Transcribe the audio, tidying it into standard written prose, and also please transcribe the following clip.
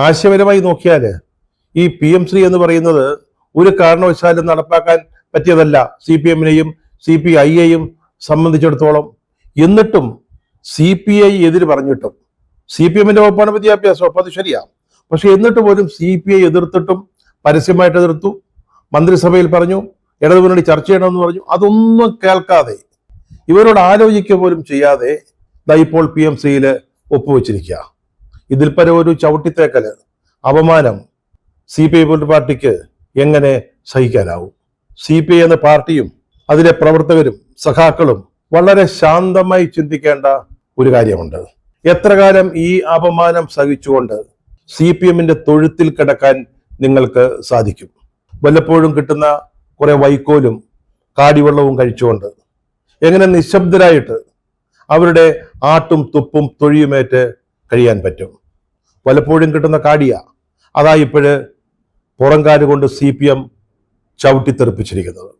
ആശയപരമായി നോക്കിയാൽ ഈ PM ശ്രീ എന്ന് പറയുന്നത് ഒരു കാരണവശാലും നടപ്പാക്കാൻ പറ്റിയതല്ല CPM-നെയും CPI-യെയും സംബന്ധിച്ചിടത്തോളം. എന്നിട്ടും CPI എതിര് പറഞ്ഞിട്ടും, CPM-ന്റെ വകുപ്പാണ് വിദ്യാഭ്യാസം, അപ്പം അത് ശരിയാണ്. പക്ഷെ എന്നിട്ട് പോലും CPI എതിർത്തിട്ടും, പരസ്യമായിട്ട് എതിർത്തു, മന്ത്രിസഭയിൽ പറഞ്ഞു, ഇടതുമുന്നണി ചർച്ച ചെയ്യണമെന്ന് പറഞ്ഞു. അതൊന്നും കേൾക്കാതെ, ഇവരോട് ആലോചിക്കുക പോലും ചെയ്യാതെ ഇപ്പോൾ PMCയിൽ ഒപ്പുവെച്ചിരിക്കുക. ഇതിൽ പരം ഒരു ചവിട്ടിത്തേക്കല്, അപമാനം CPI പോലൊരു പാർട്ടിക്ക് എങ്ങനെ സഹിക്കാനാവും? CPI എന്ന പാർട്ടിയും അതിലെ പ്രവർത്തകരും സഖാക്കളും വളരെ ശാന്തമായി ചിന്തിക്കേണ്ട ഒരു കാര്യമുണ്ട്. എത്ര കാലം ഈ അപമാനം സഹിച്ചുകൊണ്ട് CPM-ന്റെ തൊഴുത്തിൽ കിടക്കാൻ നിങ്ങൾക്ക് സാധിക്കും? വല്ലപ്പോഴും കിട്ടുന്ന കുറെ വൈക്കോലും കാടിവെള്ളവും കഴിച്ചുകൊണ്ട് എങ്ങനെ നിശബ്ദരായിട്ട് അവരുടെ ആട്ടും തുപ്പും തൊഴിയുമേറ്റ് കഴിയാൻ പറ്റും? വല്ലപ്പോഴും കിട്ടുന്ന കാടിയ അതാ ഇപ്പോഴ് പുറംകാല് കൊണ്ട് CPM ചവിട്ടിത്തെറിപ്പിച്ചിരിക്കുന്നത്.